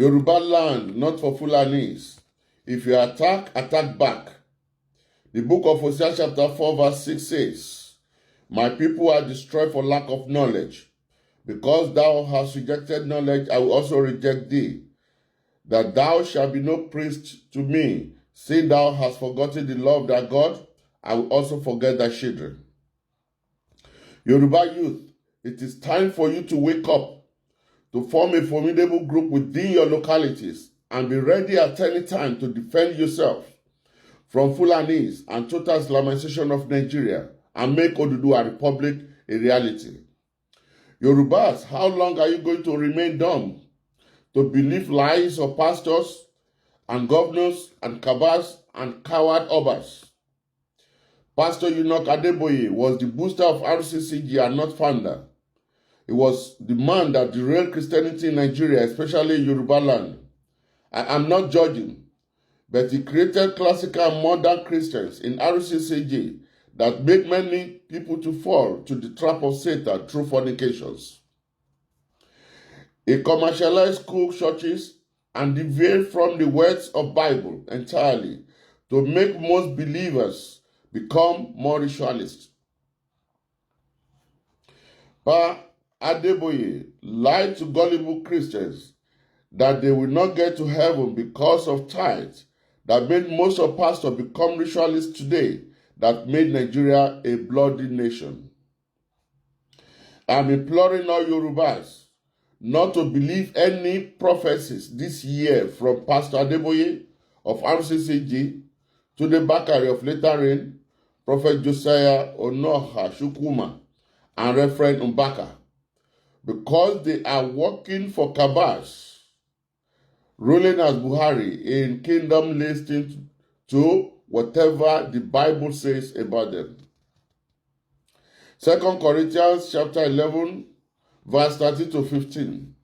Yoruba land, not for Fulanis. If you attack, attack back. The book of Hosea chapter 4 verse 6 says, My people are destroyed for lack of knowledge. Because thou hast rejected knowledge, I will also reject thee. That thou shalt be no priest to me. Say thou hast forgotten the law of thy God, I will also forget thy children. Yoruba youth, it is time for you to wake up, to form a formidable group within your localities and be ready at any time to defend yourself from Fulanis and total Islamization of Nigeria and make Oduduwa Republic a reality. Yorubas, how long are you going to remain dumb to believe lies of pastors and governors and cabals and coward obas? Pastor Enoch Adeboye was the booster of RCCG and not founder. He was the man that derailed Christianity in Nigeria, especially in Yoruba land. I am not judging, but he created classical and modern Christians in RCCG that made many people to fall to the trap of Satan through fornications. He commercialized school churches and deviated from the words of Bible entirely to make most believers become more ritualists. Adeboye lied to gullible Christians that they will not get to heaven because of tithes that made most of pastors become ritualists today, that made Nigeria a bloody nation. I'm imploring all Yorubas not to believe any prophecies this year from Pastor Adeboye of RCCG to the Bakari of later rain, Prophet Josiah Onoha Shukuma, and Reverend Mbaka, because they are working for Kabas, ruling as Buhari in kingdom listening to whatever the Bible says about them. 2 Corinthians chapter 11, verse 13 to 15.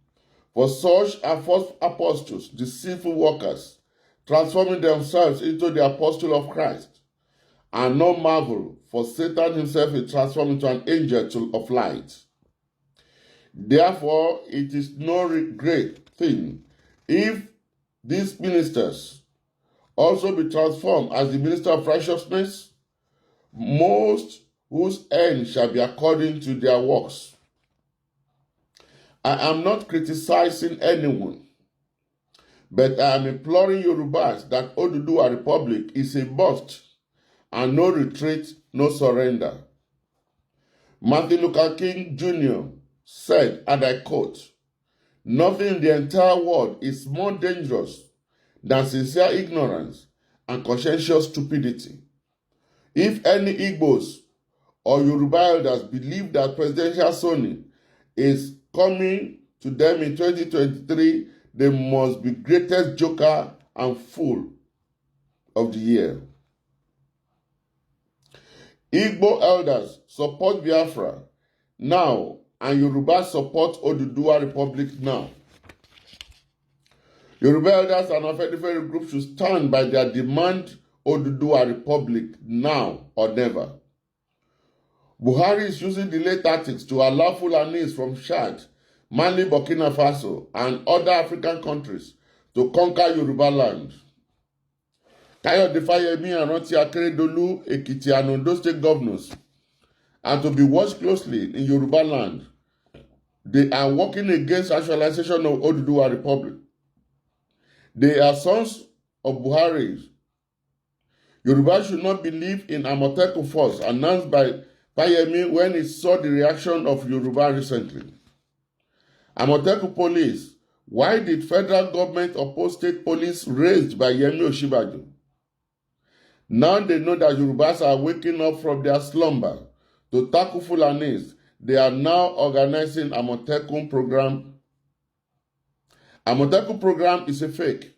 For such are false apostles, deceitful workers, transforming themselves into the apostle of Christ. And no marvel, for Satan himself is transformed into an angel of light. Therefore, it is no great thing if these ministers also be transformed as the minister of righteousness, most whose end shall be according to their works. I am not criticizing anyone, but I am imploring Yorubas that Oduduwa Republic is a bust and no retreat, no surrender. Martin Luther King Jr. said, and I quote, "Nothing in the entire world is more dangerous than sincere ignorance and conscientious stupidity. If any Igbos or Yoruba elders believe that Presidential Sony is coming to them in 2023, they must be greatest joker and fool of the year." Igbo elders support Biafra now, and Yoruba support Oduduwa Republic now. Yoruba elders and Afenifere groups should stand by their demand Oduduwa Republic now or never. Buhari is using delay tactics to allow Fulanis from Chad, Mali, Burkina Faso, and other African countries to conquer Yoruba land. Kayode Fayemi and Ranti Akeredolu, Ekiti and Ondo state governors are to be watched closely in Yoruba land. They are working against actualization of Oduduwa Republic. They are sons of Buhari. Yoruba should not believe in Amotekun force announced by Fayemi when he saw the reaction of Yoruba recently. Amotekun police, why did federal government oppose state police raised by Yemi Osinbajo? Now they know that Yorubas are waking up from their slumber to tackle Fulanis. They are now organizing Amotekun program. Amotekun program is a fake.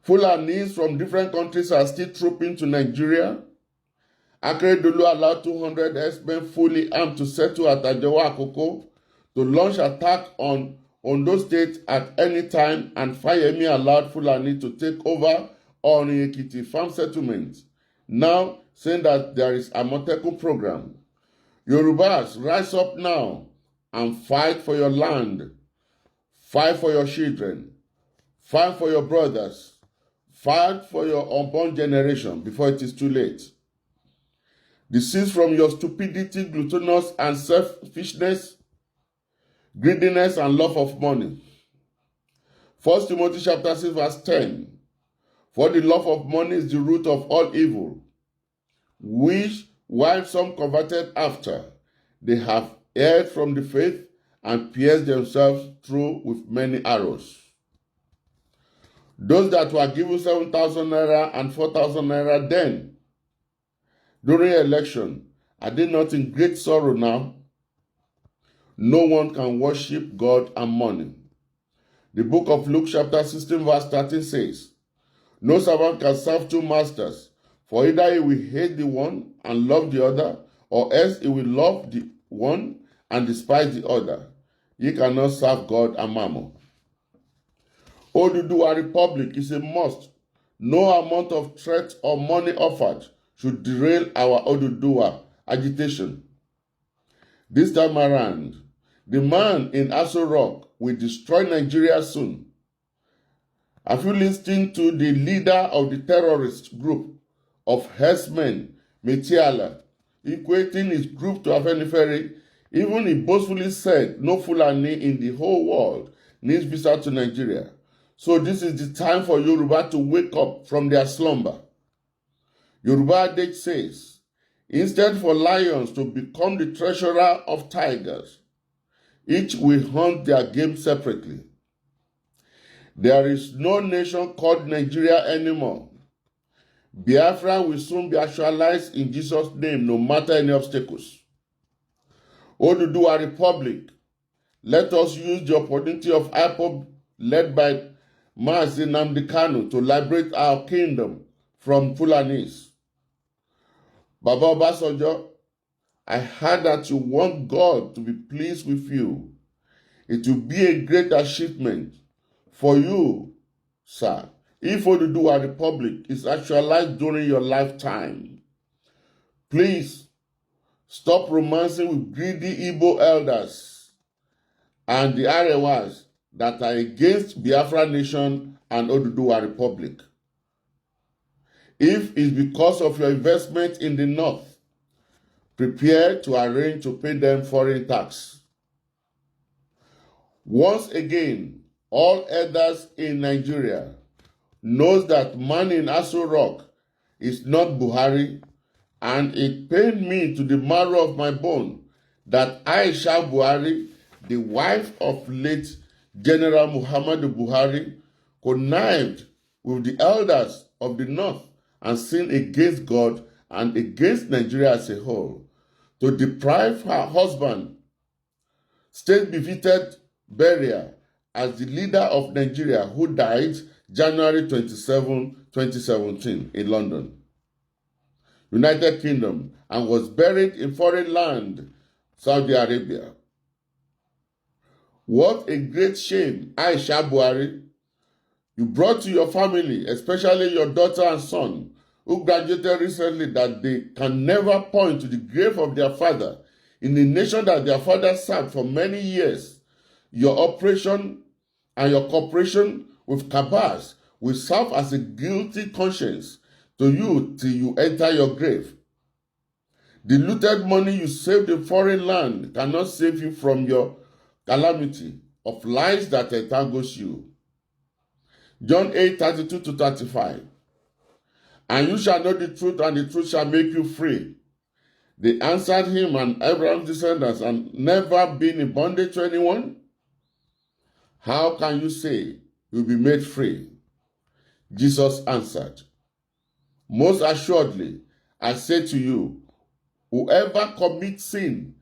Fulanis from different countries are still trooping to Nigeria. Akeredolu allowed 200 herdsmen fully armed to settle at Ajowa Akoko to launch attack on Ondo State at any time, and Fayemi allowed Fulani to take over on Ekiti farm settlement, now saying that there is a Amotekun program. Yorubas, rise up now and fight for your land. Fight for your children. Fight for your brothers. Fight for your unborn generation before it is too late. Desist from your stupidity, gluttonous and selfishness, greediness and love of money. 1 Timothy chapter 6 verse 10. For the love of money is the root of all evil, which while some converted after, they have erred from the faith and pierced themselves through with many arrows. Those that were given 7,000 naira and 4,000 naira then, during election, are they not in great sorrow now? No one can worship God and money. The book of Luke chapter 16 verse 13 says, no servant can serve two masters, for either he will hate the one and love the other, or else he will love the one and despise the other. Ye cannot serve God and mammon. Oduduwa Republic is a must. No amount of threat or money offered should derail our Oduduwa agitation. This time around, the man in Aso Rock will destroy Nigeria soon. Have you listened to the leader of the terrorist group of herdsmen, Metiala, equating his group to Afenifere? Even he boastfully said no Fulani in the whole world needs visa to Nigeria. So this is the time for Yoruba to wake up from their slumber. Yoruba adage says, instead for lions to become the treasurer of tigers, each will hunt their game separately. There is no nation called Nigeria anymore. Biafra will soon be actualized in Jesus' name, no matter any obstacles. Oduduwa Republic, let us use the opportunity of IPOB led by Mazi Nnamdi Kanu to liberate our kingdom from Fulanis. Baba Obasanjo, I heard that you want God to be pleased with you. It will be a great achievement for you, sir, if Oduduwa Republic is actualized during your lifetime. Please stop romancing with greedy Igbo elders and the Arewas that are against Biafra Nation and Oduduwa Republic. If it's because of your investment in the North, prepare to arrange to pay them foreign tax. Once again, all elders in Nigeria knows that man in Aso Rock is not Buhari, and it pained me to the marrow of my bone that Aisha Buhari, the wife of late General Muhammadu Buhari, connived with the elders of the North and sinned against God and against Nigeria as a whole to deprive her husband state-befitted burial as the leader of Nigeria who died January 27, 2017 in London, United Kingdom, and was buried in foreign land, Saudi Arabia. What a great shame, Aisha Buhari. You brought to your family, especially your daughter and son, who graduated recently, that they can never point to the grave of their father in the nation that their father served for many years. Your operation and your cooperation with Kabas will serve as a guilty conscience to you till you enter your grave. The looted money you saved in foreign land cannot save you from your calamity of lies that entangles you. John 8:32-35. And you shall know the truth, and the truth shall make you free. They answered him, and Abraham's descendants, and never been in bondage to anyone? How can you say you'll be made free? Jesus answered, most assuredly, I say to you, whoever commits sin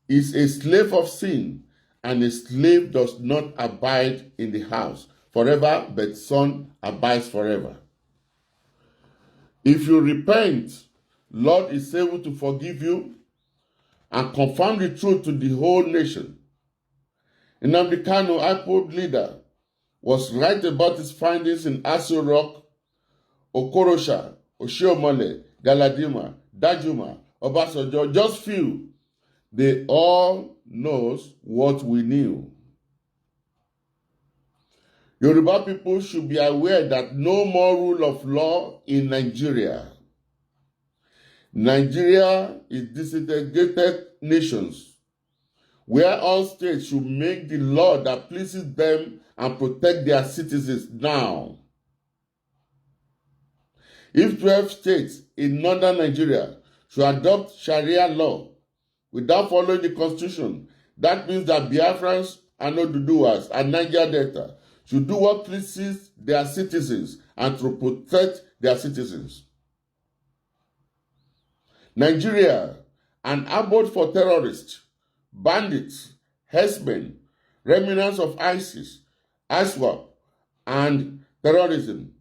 is a slave of sin, and a slave does not abide in the house forever, but son abides forever. If you repent, Lord is able to forgive you and confirm the truth to the whole nation. Nnamdi Kanu, IPOB leader, was right about his findings in Aso Rock, Okorosha, Oshiomhole, Galadima, Dajuma, Obasanjo, just few. They all knows what we knew. Yoruba people should be aware that no more rule of law in Nigeria. Nigeria is disintegrated nations where all states should make the law that pleases them and protect their citizens now. If 12 states in northern Nigeria should adopt Sharia law without following the constitution, that means that Biafrans and Oduduwas and Niger Delta should do what pleases their citizens and to protect their citizens. Nigeria, an abode for terrorists, bandits, herdsmen, remnants of ISIS, ISWAP, and terrorism,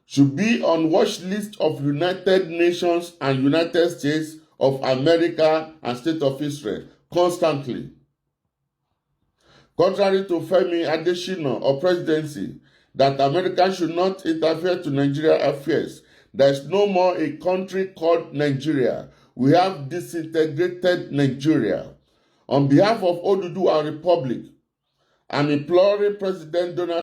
should be on watch list of United Nations and United States of America and State of Israel constantly. Contrary to Femi Adesina or presidency, that America should not interfere to Nigeria affairs, there is no more a country called Nigeria. We have disintegrated Nigeria. On behalf of Oduduwa Republic, I'm imploring President Donald